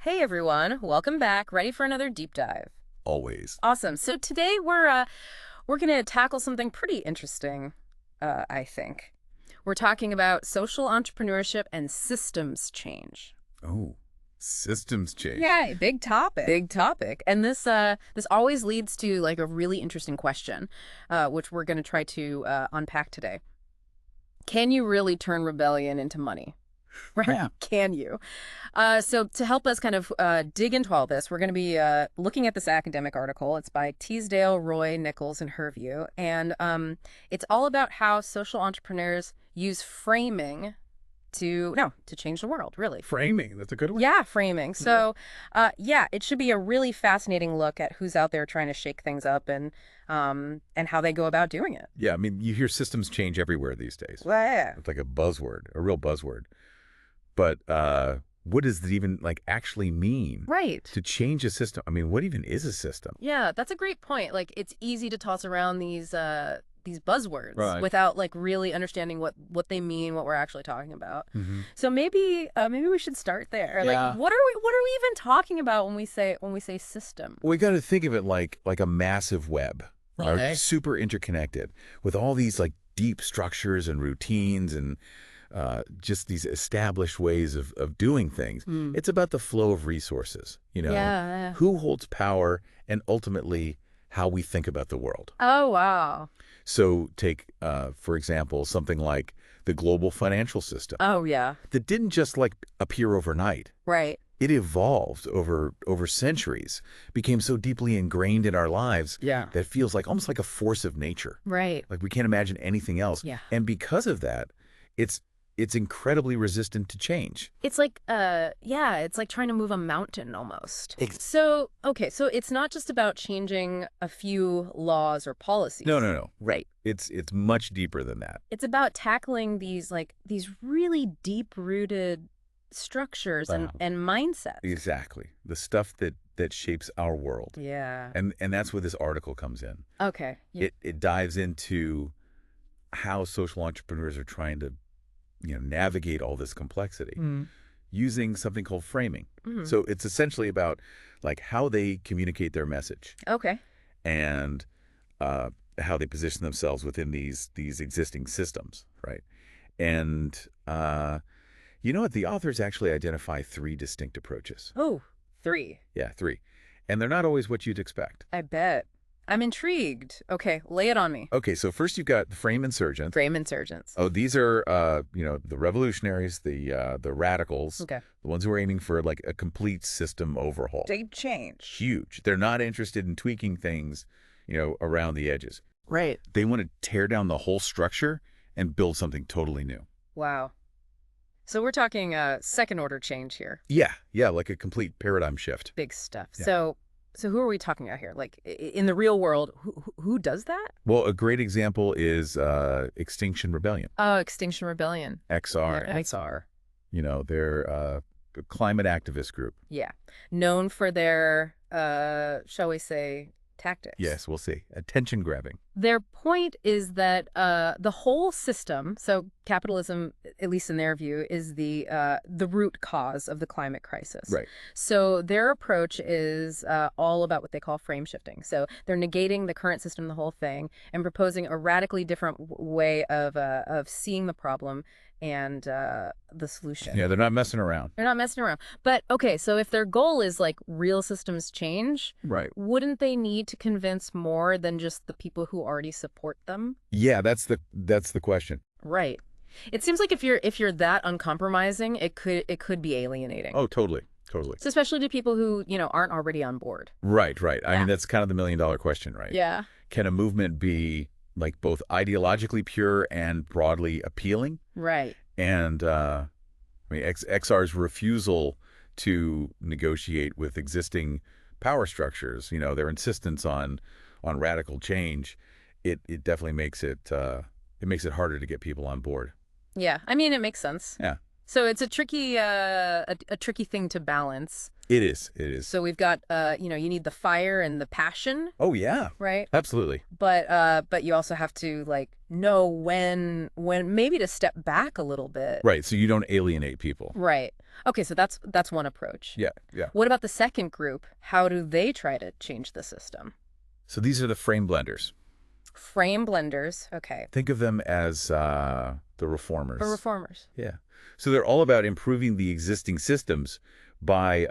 Hey everyone, welcome back. Ready for another deep dive? Always. Awesome. So today we're going to tackle something pretty interesting, I think. We're talking about social entrepreneurship and systems change. Oh, systems change. Yeah, big topic. Big topic. And this always leads to like a really interesting question, which we're going to try to unpack today. Can you really turn rebellion into money? Right? Yeah. Can you? So to help us kind of dig into all this, we're going to be looking at this academic article. It's by Teasdale, Roy, Nicholls, and Hervieux. And it's all about how social entrepreneurs use framing to change the world, really. Framing. That's a good one. Yeah, framing. So, it should be a really fascinating look at who's out there trying to shake things up and how they go about doing it. Yeah, I mean, you hear systems change everywhere these days. Well, yeah. It's like a buzzword, a real buzzword. But what does it even actually mean? Right. To change a system? I mean, what even is a system? Yeah, that's a great point. Like, it's easy to toss around these buzzwords without like really understanding what they mean, what we're actually talking about. Mm-hmm. So maybe we should start there. Yeah. Like, what are we even talking about when we say system? We got to think of it like a massive web, Okay. super interconnected with all these like deep structures and routines and just these established ways of doing things. It's about the flow of resources, Yeah. who holds power and ultimately how we think about the world. Oh, wow. So take, for example, something like the global financial system Oh, yeah. that didn't just appear overnight. Right. It evolved over centuries, became so deeply ingrained in our lives that it feels almost like a force of nature. Right. Like we can't imagine anything else. Yeah. And because of that, it's incredibly resistant to change. It's like, it's like trying to move a mountain almost. So it's not just about changing a few laws or policies. No. Right. It's much deeper than that. It's about tackling these really deep-rooted structures and mindsets. Exactly. The stuff that shapes our world. Yeah. And that's where this article comes in. Okay. Yeah. It dives into how social entrepreneurs are trying to navigate all this complexity using something called framing. Mm-hmm. So it's essentially about how they communicate their message. Okay. And how they position themselves within these existing systems, right? And what? The authors actually identify 3 distinct approaches. Oh, 3. Yeah, 3. And they're not always what you'd expect. I bet. I'm intrigued. Okay, lay it on me. Okay, so first you've got the frame insurgents. Frame insurgents. Oh, these are, the revolutionaries, the radicals, Okay. the ones who are aiming for a complete system overhaul. Deep change. Huge. They're not interested in tweaking things, around the edges. Right. They want to tear down the whole structure and build something totally new. Wow. So we're talking second order change here. Yeah, like a complete paradigm shift. Big stuff. Yeah. So who are we talking about here? Like in the real world, who does that? Well, a great example is Extinction Rebellion. Oh, Extinction Rebellion. XR. Yeah, XR. They're a climate activist group. Yeah. Known for their, shall we say, tactics. Yes, we'll see. Attention grabbing. Their point is that the whole system, so capitalism, at least in their view, is the root cause of the climate crisis. Right. So their approach is all about what they call frame shifting. So they're negating the current system, the whole thing, and proposing a radically different way of seeing the problem and the solution. Yeah, they're not messing around. They're not messing around. But okay, so if their goal is real systems change, Right. wouldn't they need to convince more than just the people who already support them? Yeah, that's the question. Right. It seems like if you're that uncompromising, it could be alienating. Oh, totally. So especially to people who, aren't already on board. Right. I Yeah. mean, that's kind of the $1,000,000 question, right? Yeah. Can a movement be both ideologically pure and broadly appealing? Right. And XR's refusal to negotiate with existing power structures, their insistence on radical change, it definitely makes it harder to get people on board. Yeah. I mean, it makes sense. Yeah. So it's a tricky thing to balance. It is. It is. So we've got, you need the fire and the passion, Oh, yeah. right? Absolutely. But you also have to like know when maybe to step back a little bit. Right. So you don't alienate people. Right. Okay, so that's one approach. Yeah. Yeah. What about the second group? How do they try to change the system? So these are the frame blenders. Frame blenders. Okay. Think of them as the reformers. For reformers. Yeah. So they're all about improving the existing systems by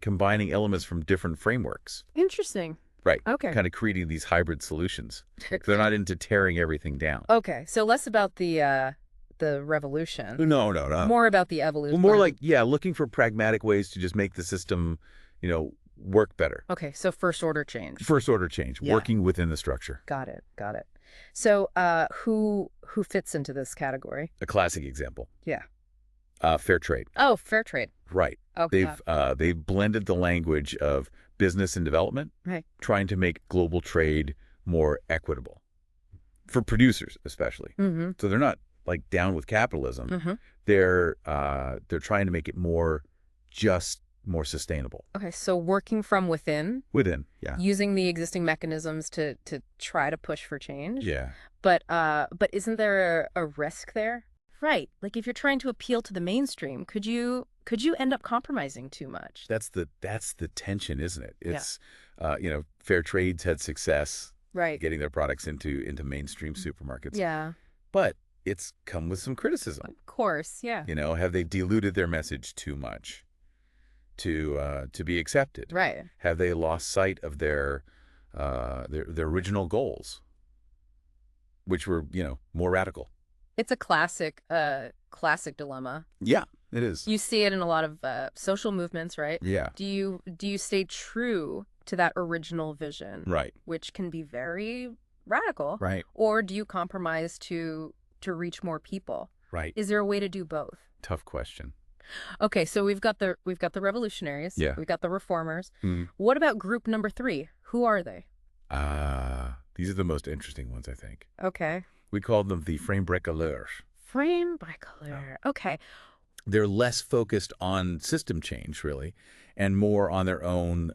combining elements from different frameworks. Interesting. Right. Okay. Kind of creating these hybrid solutions. They're not into tearing everything down. Okay, so less about the revolution, No, no, no. more about the evolution. Well, more like, yeah, looking for pragmatic ways to just make the system, work better. Okay, so first order change. First order change, Yeah. working within the structure. Got it. Got it. So, who fits into this category? A classic example. Yeah. Fair trade. Oh, fair trade. Right. Okay. They've blended the language of business and development, Right. trying to make global trade more equitable for producers, especially. Mm-hmm. So they're not like down with capitalism. Mm-hmm. They're trying to make it more just, more sustainable Okay, so working from within, within. Yeah. using the existing mechanisms to try to push for change. Yeah. But isn't there a risk there? Right. Like if you're trying to appeal to the mainstream, could you end up compromising too much? That's the tension, isn't it? It's fair trade's had success Right. getting their products into mainstream supermarkets. Yeah. But it's come with some criticism. Of course. Yeah. Have they diluted their message too much to be accepted? Right. Have they lost sight of their original goals, which were, more radical? It's a classic dilemma. Yeah, it is. You see it in a lot of social movements, right? Yeah. Do you stay true to that original vision, Right. which can be very radical, Right. or do you compromise to reach more people? Right. Is there a way to do both? Tough question. Okay, so we've got the revolutionaries. Yeah. We've got the reformers. Mm. What about group number 3? Who are they? These are the most interesting ones, I think. Okay. We call them the frame bricoleurs. Frame by color. Okay. They're less focused on system change, really, and more on their own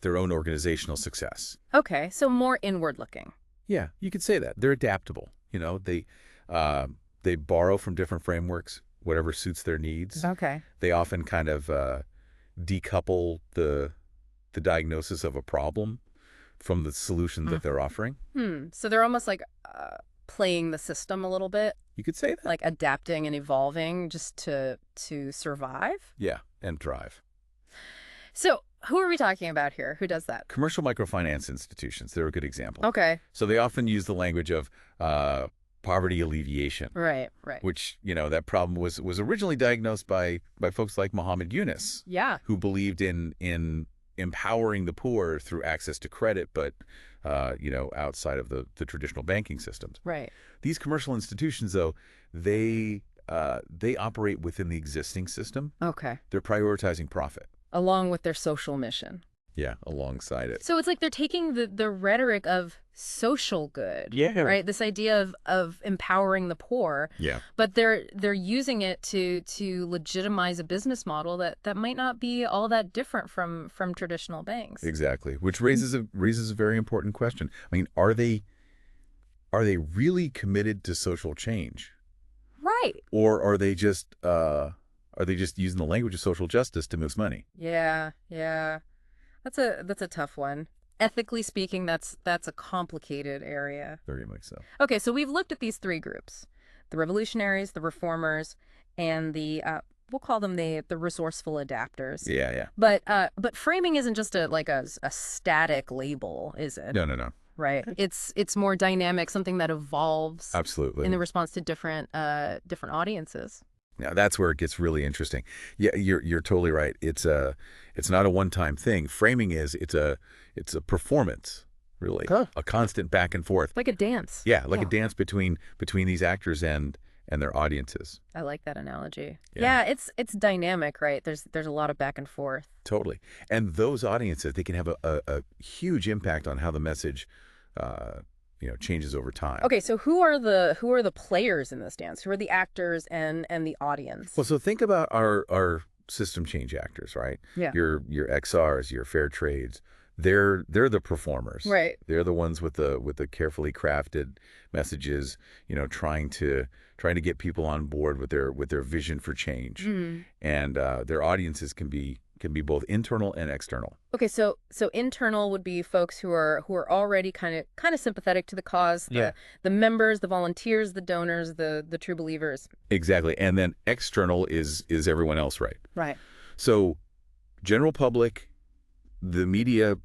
organizational success. Okay, so more inward looking. Yeah, you could say that. They're adaptable. They borrow from different frameworks, whatever suits their needs. Okay. They often kind of decouple the diagnosis of a problem from the solution that they're offering. So they're almost like playing the system a little bit, You could say that. like adapting and evolving just to survive. Yeah, and drive. So who are we talking about here? Who does that? Commercial microfinance institutions, they're a good example. Okay. So they often use the language of poverty alleviation, Right. which, that problem was originally diagnosed by folks like Muhammad Yunus, Yeah. who believed in empowering the poor through access to credit, but, outside of the traditional banking systems. Right. These commercial institutions, though, they operate within the existing system. Okay. They're prioritizing profit. Along with their social mission. Yeah, alongside it. So it's like they're taking the rhetoric of social good. Yeah. Right? This idea of empowering the poor. Yeah. But they're using it to legitimize a business model that might not be all that different from traditional banks. Exactly. Which raises a very important question. I mean, are they really committed to social change? Right. Or are they just using the language of social justice to move money? Yeah. That's a tough one. Ethically speaking, that's a complicated area. Very much so. Okay, so we've looked at these 3 groups: the revolutionaries, the reformers, and the we'll call them the resourceful adapters. Yeah. But framing isn't just a static label, is it? No. Right. It's more dynamic, something that evolves Absolutely. in the response to different audiences. Now that's where it gets really interesting. Yeah, you're totally right. It's not a one-time thing. Framing it's a performance, really. Huh. A constant back and forth. Like a dance. Yeah, like a dance between these actors and their audiences. I like that analogy. Yeah. Yeah, it's dynamic, right? There's a lot of back and forth. Totally. And those audiences, they can have a huge impact on how the message changes over time. Okay, so who are the players in this dance? Who are the actors and the audience? Well, so think about our system change actors, right? Yeah. Your XRs, your fair trades. They're the performers. Right. They're the ones with the carefully crafted messages, trying to get people on board with their vision for change. Mm. And their audiences can be both internal and external. Okay, so internal would be folks who are already kind of sympathetic to the cause, the members, the volunteers, the donors, the true believers. Exactly. And then external is everyone else, right? Right. So general public, the media,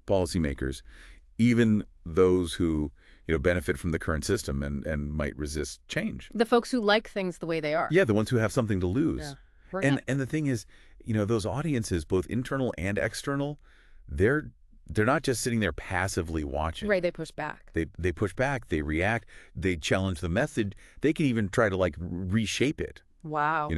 policymakers, even those who benefit from the current system and might resist change. The folks who like things the way they are. Yeah, the ones who have something to lose. Yeah. And the thing is, those audiences, both internal and external, they're not just sitting there passively watching. Right, they push back. They push back, they react, they challenge the method. They can even try to reshape it. Wow.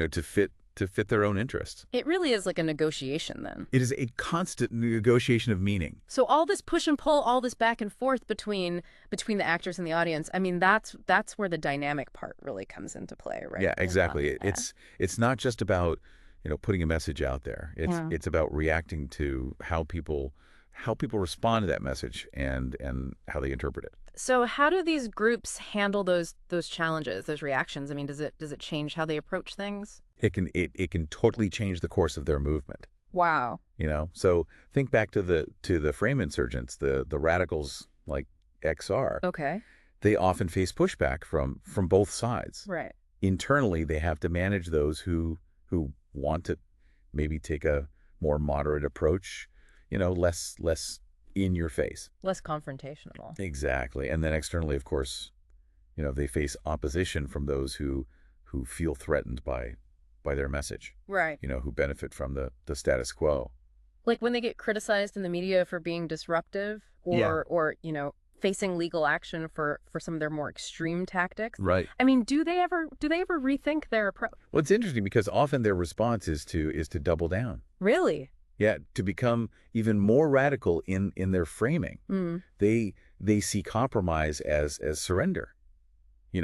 To fit their own interests. It really is like a negotiation then. It is a constant negotiation of meaning. So all this push and pull, all this back and forth between the actors and the audience, I mean, that's where the dynamic part really comes into play, right? Yeah, exactly. It's not just about, putting a message out there. It's about reacting to how people respond to that message and how they interpret it. So how do these groups handle those challenges, those reactions? I mean, does it change how they approach things? It can totally change the course of their movement. Wow. So think back to the frame insurgents, the radicals like XR. Okay. They often face pushback from both sides. Right. Internally, they have to manage those who want to maybe take a more moderate approach, less in your face. Less confrontational. Exactly. And then externally, of course, they face opposition from those who feel threatened by their message. Right. Who benefit from the status quo. Like when they get criticized in the media for being disruptive or facing legal action for some of their more extreme tactics. Right. I mean, do they ever rethink their approach? Well, it's interesting because often their response is to double down. Really? Yeah, to become even more radical in their framing. Mm. They see compromise as surrender.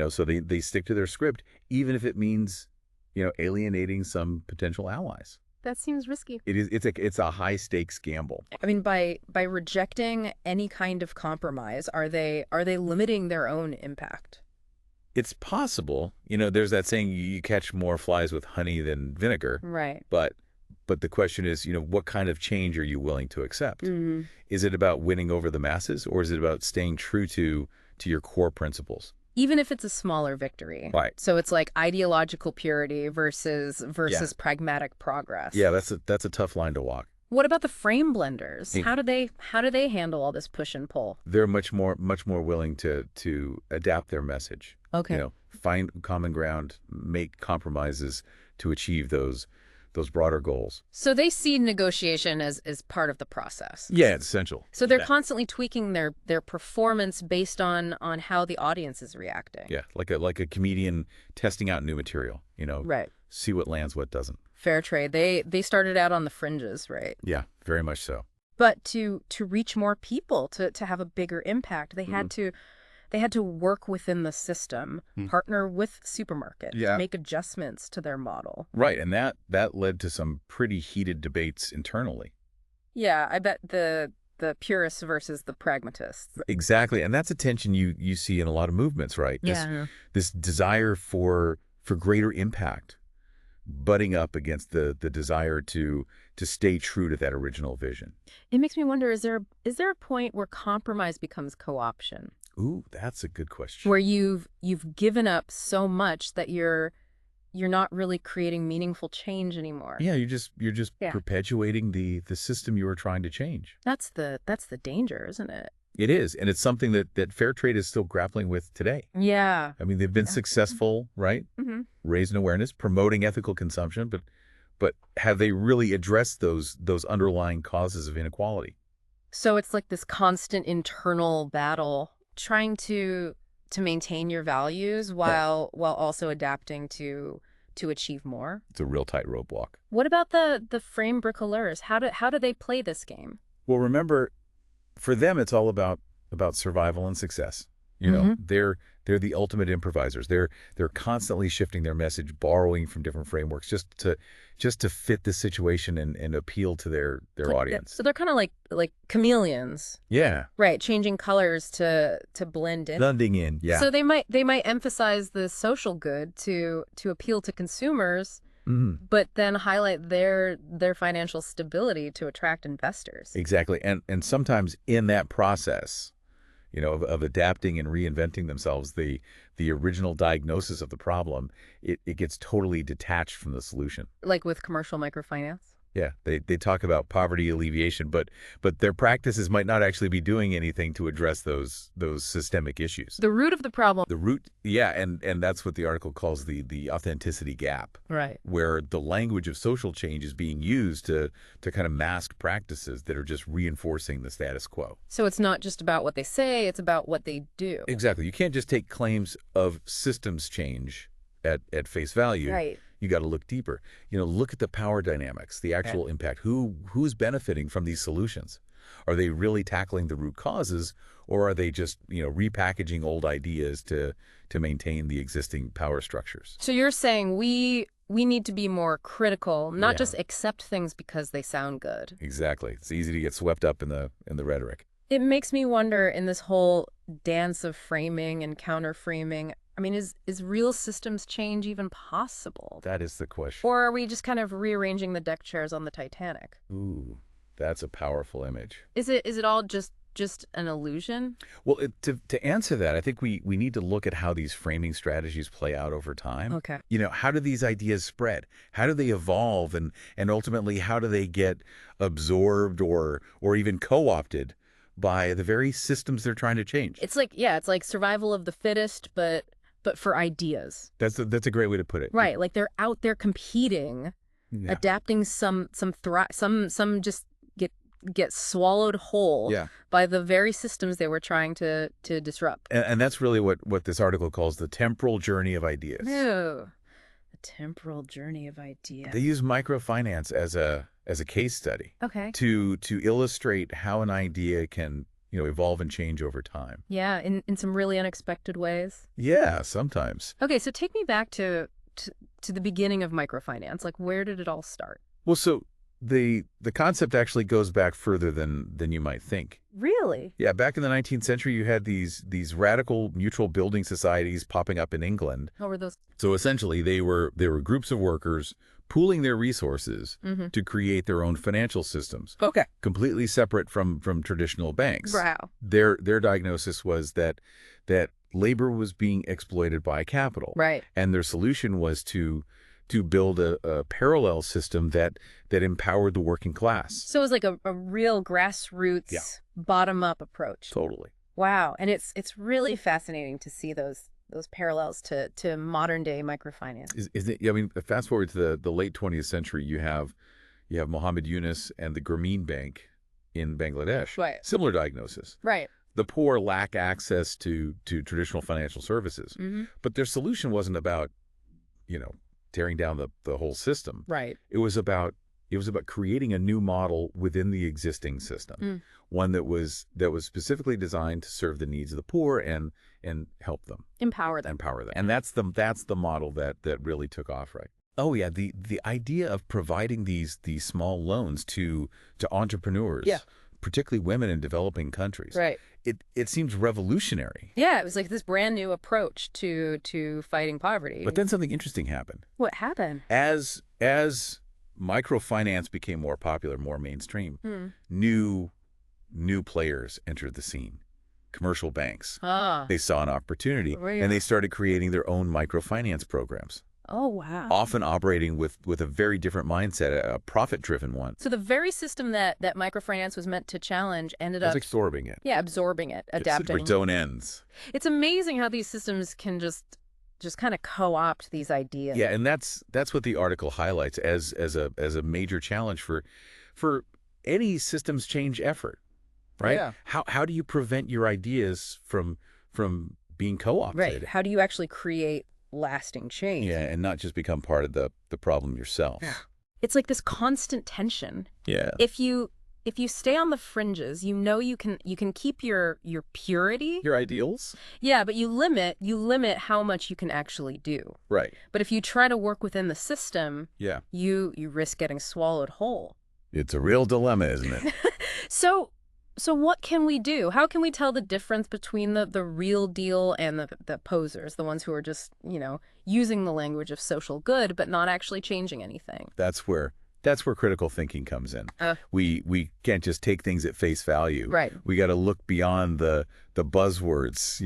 So they stick to their script, even if it means, alienating some potential allies. That seems risky. It's a high stakes gamble. I mean, by rejecting any kind of compromise, are they limiting their own impact? It's possible. There's that saying, you catch more flies with honey than vinegar. Right. But the question is, what kind of change are you willing to accept? Mm-hmm. Is it about winning over the masses, or is it about staying true to your core principles? Even if it's a smaller victory. Right. So it's like ideological purity versus pragmatic progress. Yeah, that's a tough line to walk. What about the frame blenders? How do they handle all this push and pull? They're much more willing to adapt their message. Okay. Find common ground, make compromises to achieve those broader goals. So they see negotiation as part of the process. Yeah, it's essential. So they're constantly tweaking their performance based on how the audience is reacting. Yeah, like a comedian testing out new material, Right. See what lands, what doesn't. Fair trade. They started out on the fringes, right? Yeah, very much so. But to reach more people, to have a bigger impact, they had to work within the system, partner with supermarkets, make adjustments to their model. Right, and that led to some pretty heated debates internally. Yeah, I bet the purists versus the pragmatists. Exactly, and that's a tension you see in a lot of movements, right? This desire for greater impact, butting up against the desire to stay true to that original vision. It makes me wonder, is there a point where compromise becomes co-option? Ooh, that's a good question. Where you've given up so much that you're not really creating meaningful change anymore. Yeah, you're just perpetuating the system you were trying to change. That's the danger, isn't it? It is, and it's something that fair trade is still grappling with today. Yeah. I mean, they've been successful, right? Mm-hmm. Raising awareness, promoting ethical consumption, but have they really addressed those underlying causes of inequality? So it's like this constant internal battle, trying to maintain your values while also adapting to achieve more. It's a real tightrope walk. What about the frame bricoleurs? How do they play this game? Well, remember, for them, it's all about survival and success. You know, they're the ultimate improvisers. They're constantly shifting their message, borrowing from different frameworks just to fit the situation and appeal to their audience. So they're kind of like chameleons. Yeah. Right, changing colors to blend in. Blending in, yeah. So they might emphasize the social good to appeal to consumers, but then highlight their financial stability to attract investors. Exactly. And sometimes in that process, you know, of adapting and reinventing themselves, the original diagnosis of the problem, it gets totally detached from the solution. Like with commercial microfinance. Yeah, they talk about poverty alleviation, but their practices might not actually be doing anything to address those systemic issues. The root of the problem. The root, yeah, and that's what the article calls the authenticity gap. Right. Where the language of social change is being used to kind of mask practices that are just reinforcing the status quo. So it's not just about what they say, it's about what they do. Exactly. You can't just take claims of systems change at face value. Right. You got to look deeper. You know, look at the power dynamics, the actual impact. Who's benefiting from these solutions? Are they really tackling the root causes, or are they just, you know, repackaging old ideas to maintain the existing power structures? So you're saying we need to be more critical, not just accept things because they sound good. Exactly. It's easy to get swept up in the rhetoric. It makes me wonder, in this whole dance of framing and counter-framing, I mean, is real systems change even possible? That is the question. Or are we just kind of rearranging the deck chairs on the Titanic? Ooh, that's a powerful image. Is it all just an illusion? Well, to answer that, I think we need to look at how these framing strategies play out over time. Okay. You know, how do these ideas spread? How do they evolve? And ultimately, how do they get absorbed or even co-opted by the very systems they're trying to change? It's like survival of the fittest, but for ideas. That's a great way to put it. Right, like they're out there competing, adapting some just get swallowed whole by the very systems they were trying to disrupt. And that's really what this article calls the temporal journey of ideas. Ew. The temporal journey of ideas. They use microfinance as a case study. Okay. To illustrate how an idea can, you know, evolve and change over time. Yeah, in some really unexpected ways. Yeah, sometimes. Okay, so take me back to the beginning of microfinance. Like, where did it all start? Well, so the concept actually goes back further than you might think. Really? Yeah, back in the 19th century, you had these radical mutual building societies popping up in England. How were those? So essentially, they were groups of workers pooling their resources to create their own financial systems. Okay. Completely separate from traditional banks. Wow. Their diagnosis was that labor was being exploited by capital. Right. And their solution was to build a parallel system that empowered the working class. So it was like a real grassroots, bottom-up approach. Totally. Wow. And it's really fascinating to see those parallels to modern-day microfinance. Is it? I mean, fast forward to the late 20th century, you have Mohammed Yunus and the Grameen Bank in Bangladesh. Right. Similar diagnosis. Right. The poor lack access to traditional financial services. But their solution wasn't about, you know, tearing down the whole system. Right. It was about creating a new model within the existing system, one that was specifically designed to serve the needs of the poor and help them, empower them. And that's the model that really took off, right? Oh yeah, the idea of providing these small loans to entrepreneurs, particularly women in developing countries. Right. It seems revolutionary. Yeah, it was like this brand new approach to fighting poverty. But then something interesting happened. What happened? As microfinance became more popular, more mainstream, new players entered the scene. Commercial banks. They saw an opportunity, and they started creating their own microfinance programs. Oh, wow. Often operating with a very different mindset, a profit-driven one. So the very system that microfinance was meant to challenge ended up absorbing it. Yeah, absorbing it, adapting. For its own ends. It's amazing how these systems can just kind of co-opt these ideas. Yeah, and that's what the article highlights as a major challenge for any systems change effort, right? Yeah. How do you prevent your ideas from being co-opted? Right. How do you actually create lasting change? Yeah, and not just become part of the problem yourself. Yeah. It's like this constant tension. Yeah. If you if you stay on the fringes, you can keep your purity. Your ideals? Yeah, but you limit how much you can actually do. Right. But if you try to work within the system, Yeah. you risk getting swallowed whole. It's a real dilemma, isn't it? So so what can we do? How can we tell the difference between the real deal and the posers, the ones who are just, using the language of social good but not actually changing anything? That's where critical thinking comes in. Uh, We can't just take things at face value. right. We got to look beyond the buzzwords,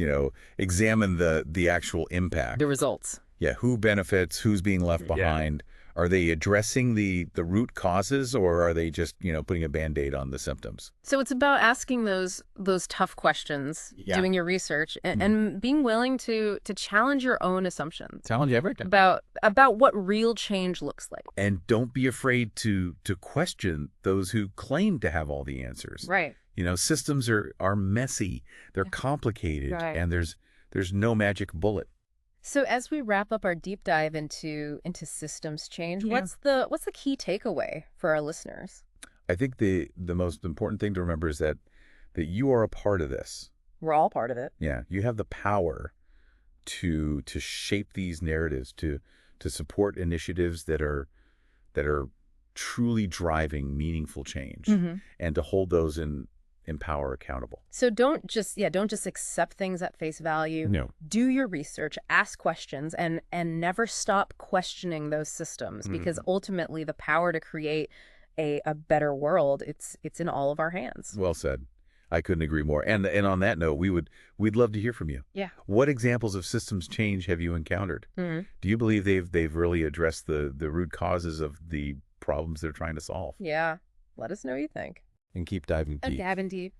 examine the actual impact. The results. Yeah, who benefits, who's being left Yeah. behind? Are they addressing the root causes, or are they just, putting a Band-Aid on the symptoms? So it's about asking those tough questions, Yeah. doing your research, and being willing to challenge your own assumptions Challenge everything. about what real change looks like. And don't be afraid to question those who claim to have all the answers. Right. Systems are messy, they're complicated, Right. and there's no magic bullet. So as we wrap up our deep dive into systems change, Yeah. what's the key takeaway for our listeners? I think the most important thing to remember is that you are a part of this. We're all part of it. Yeah, you have the power to shape these narratives, to support initiatives that are truly driving meaningful change, and to hold those in power accountable. So don't just accept things at face value. No. Do your research, ask questions, and never stop questioning those systems, because ultimately the power to create a better world, it's in all of our hands. Well said. I couldn't agree more. And on that note, we'd love to hear from you. Yeah. What examples of systems change have you encountered? Do you believe they've really addressed the root causes of the problems they're trying to solve? Yeah. Let us know what you think. And keep diving deep. Deep.